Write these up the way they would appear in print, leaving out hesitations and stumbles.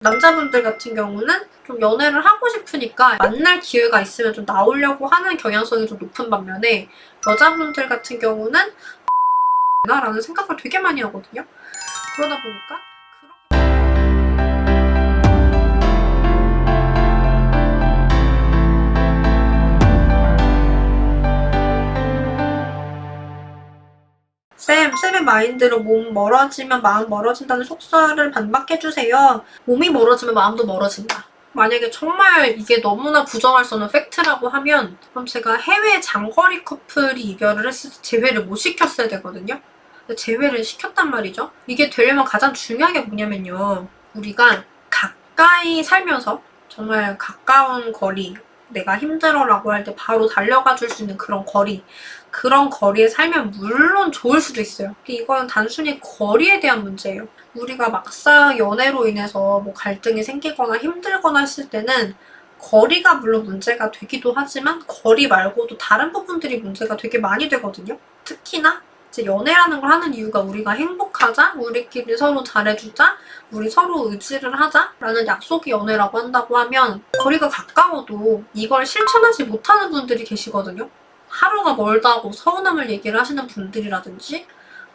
남자분들 같은 경우는 좀 연애를 하고 싶으니까 만날 기회가 있으면 좀 나오려고 하는 경향성이 좀 높은 반면에 여자분들 같은 경우는 라는 생각을 되게 많이 하거든요. 그러다 보니까 쌤의 마인드로 몸 멀어지면 마음 멀어진다는 속설을 반박해주세요. 몸이 멀어지면 마음도 멀어진다. 만약에 정말 이게 너무나 부정할 수 없는 팩트라고 하면 그럼 제가 해외 장거리 커플이 이별을 했을 때 재회를 못 시켰어야 되거든요. 근데 재회를 시켰단 말이죠. 이게 되려면 가장 중요한 게 뭐냐면요. 우리가 가까이 살면서 정말 가까운 거리, 내가 힘들어라고 할 때 바로 달려가 줄 수 있는 그런 거리, 그런 거리에 살면 물론 좋을 수도 있어요. 이건 단순히 거리에 대한 문제예요. 우리가 막상 연애로 인해서 뭐 갈등이 생기거나 힘들거나 했을 때는 거리가 물론 문제가 되기도 하지만 거리 말고도 다른 부분들이 문제가 되게 많이 되거든요. 특히나 이제 연애라는 걸 하는 이유가 우리가 행복하자, 우리끼리 서로 잘해주자, 우리 서로 의지를 하자라는 약속이 연애라고 한다고 하면 거리가 가까워도 이걸 실천하지 못하는 분들이 계시거든요. 하루가 멀다고 서운함을 얘기를 하시는 분들이라든지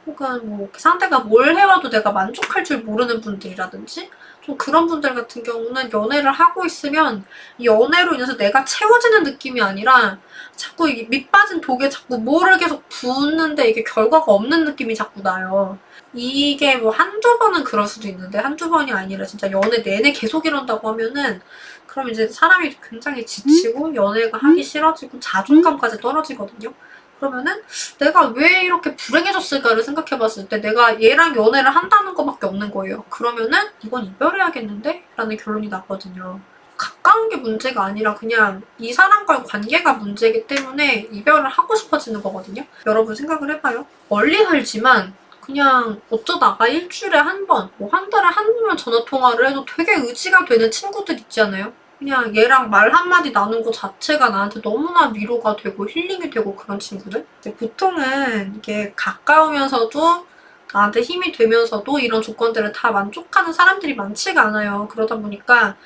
혹은 뭐 상대가 뭘 해와도 내가 만족할 줄 모르는 분들이라든지 좀 그런 분들 같은 경우는 연애를 하고 있으면 이 연애로 인해서 내가 채워지는 느낌이 아니라 자꾸 이 밑빠진 독에 자꾸 뭐를 계속 붓는데 이게 결과가 없는 느낌이 자꾸 나요. 이게 뭐 한두 번은 그럴 수도 있는데 한두 번이 아니라 진짜 연애 내내 계속 이런다고 하면은 그럼 이제 사람이 굉장히 지치고 연애가 하기 싫어지고 자존감까지 떨어지거든요. 그러면은 내가 왜 이렇게 불행해졌을까를 생각해봤을 때 내가 얘랑 연애를 한다는 것밖에 없는 거예요. 그러면은 이건 이별해야겠는데? 라는 결론이 났거든요. 가까운 게 문제가 아니라 그냥 이 사람과의 관계가 문제이기 때문에 이별을 하고 싶어지는 거거든요. 여러분 생각을 해봐요. 멀리 살지만 그냥 어쩌다가 일주일에 한 번, 뭐 한 달에 한 번만 전화통화를 해도 되게 의지가 되는 친구들 있잖아요. 그냥 얘랑 말 한마디 나눈 것 자체가 나한테 너무나 위로가 되고 힐링이 되고 그런 친구들? 보통은 이게 가까우면서도 나한테 힘이 되면서도 이런 조건들을 다 만족하는 사람들이 많지가 않아요. 그러다 보니까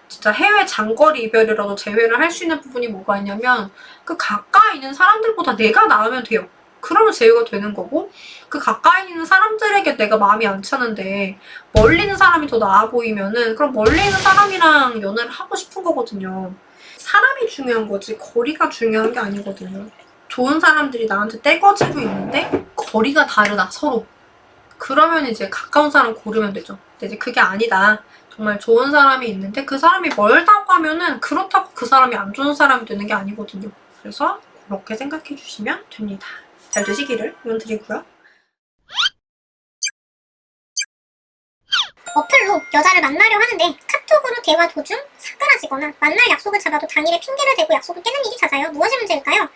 진짜 해외 장거리 이별이라도 제외를 할 수 있는 부분이 뭐가 있냐면 그 가까이 있는 사람들보다 내가 나으면 돼요. 그러면 제외가 되는 거고 그 가까이 있는 사람들에게 내가 마음이 안 차는데 멀리 있는 사람이 더 나아 보이면은 그럼 멀리 있는 사람이랑 연애를 하고 싶은 거거든요. 사람이 중요한 거지 거리가 중요한 게 아니거든요. 좋은 사람들이 나한테 떼거지고 있는데 거리가 다르다 서로. 그러면 이제 가까운 사람 고르면 되죠. 근데 이제 그게 아니다. 정말 좋은 사람이 있는데 그 사람이 멀다고 하면은 그렇다고 그 사람이 안 좋은 사람이 되는 게 아니거든요. 그래서 그렇게 생각해 주시면 됩니다. 잘 되시기를 응원드리고요. 어플로 여자를 만나려 하는데 카톡으로 대화 도중 사그라지거나 만날 약속을 잡아도 당일에 핑계를 대고 약속을 깨는 일이 잦아요. 무엇이 문제일까요?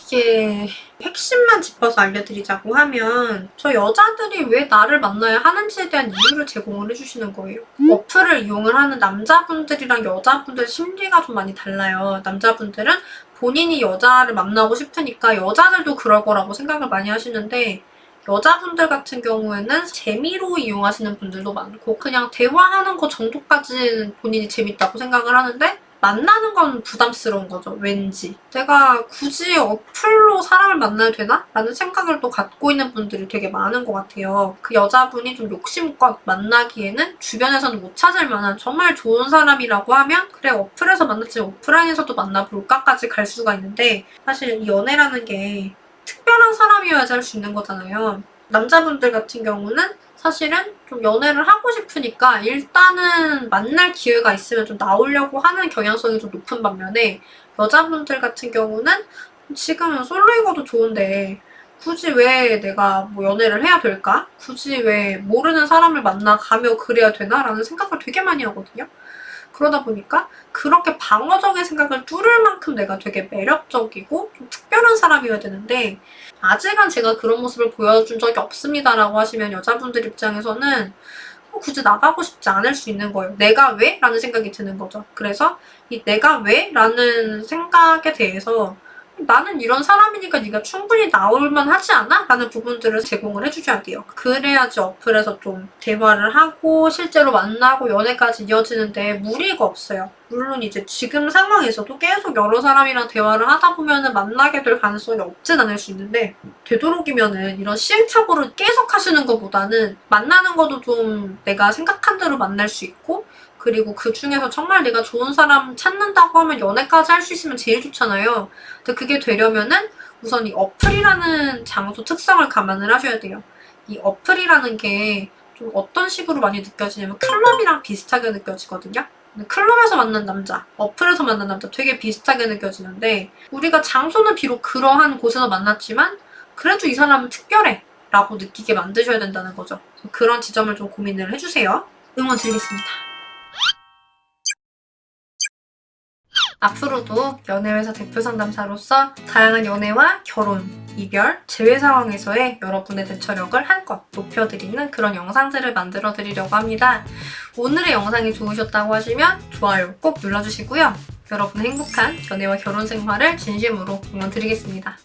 이게 핵심만 짚어서 알려드리자고 하면 저 여자들이 왜 나를 만나야 하는지에 대한 이유를 제공을 해주시는 거예요. 어플을 이용을 하는 남자분들이랑 여자분들 심리가 좀 많이 달라요. 남자분들은 본인이 여자를 만나고 싶으니까 여자들도 그럴 거라고 생각을 많이 하시는데 여자분들 같은 경우에는 재미로 이용하시는 분들도 많고 그냥 대화하는 거 정도까지는 본인이 재밌다고 생각을 하는데 만나는 건 부담스러운 거죠. 왠지. 내가 굳이 어플로 사람을 만나야 되나? 라는 생각을 또 갖고 있는 분들이 되게 많은 것 같아요. 그 여자분이 좀 욕심껏 만나기에는 주변에서는 못 찾을 만한 정말 좋은 사람이라고 하면 그래 어플에서 만났지 오프라인에서도 만나볼까까지 갈 수가 있는데 사실 이 연애라는 게 특별한 사람이어야지 할 수 있는 거잖아요. 남자분들 같은 경우는 사실은 좀 연애를 하고 싶으니까 일단은 만날 기회가 있으면 좀 나오려고 하는 경향성이 좀 높은 반면에 여자분들 같은 경우는 지금은 솔로이거도 좋은데 굳이 왜 내가 뭐 연애를 해야 될까? 굳이 왜 모르는 사람을 만나가며 그래야 되나? 라는 생각을 되게 많이 하거든요. 그러다 보니까 그렇게 방어적인 생각을 뚫을 만큼 내가 되게 매력적이고 좀 특별한 사람이어야 되는데 아직은 제가 그런 모습을 보여준 적이 없습니다라고 하시면 여자분들 입장에서는 굳이 나가고 싶지 않을 수 있는 거예요. 내가 왜? 라는 생각이 드는 거죠. 그래서 이 내가 왜? 라는 생각에 대해서 나는 이런 사람이니까 네가 충분히 나올만 하지 않아? 라는 부분들을 제공을 해주셔야 돼요. 그래야지 어플에서 좀 대화를 하고 실제로 만나고 연애까지 이어지는데 무리가 없어요. 물론 이제 지금 상황에서도 계속 여러 사람이랑 대화를 하다 보면은 만나게 될 가능성이 없진 않을 수 있는데, 되도록이면은 이런 시행착오를 계속 하시는 것보다는 만나는 것도 좀 내가 생각한 대로 만날 수 있고, 그리고 그 중에서 정말 내가 좋은 사람 찾는다고 하면 연애까지 할 수 있으면 제일 좋잖아요. 근데 그게 되려면은 우선 이 어플이라는 장소 특성을 감안을 하셔야 돼요. 이 어플이라는 게 좀 어떤 식으로 많이 느껴지냐면 클럽이랑 비슷하게 느껴지거든요. 근데 클럽에서 만난 남자, 어플에서 만난 남자 되게 비슷하게 느껴지는데, 우리가 장소는 비록 그러한 곳에서 만났지만 그래도 이 사람은 특별해 라고 느끼게 만드셔야 된다는 거죠. 그런 지점을 좀 고민을 해주세요. 응원 드리겠습니다. 앞으로도 연애회사 대표 상담사로서 다양한 연애와 결혼, 이별, 재회 상황에서의 여러분의 대처력을 한껏 높여드리는 그런 영상들을 만들어 드리려고 합니다. 오늘의 영상이 좋으셨다고 하시면 좋아요 꼭 눌러주시고요. 여러분의 행복한 연애와 결혼 생활을 진심으로 응원드리겠습니다.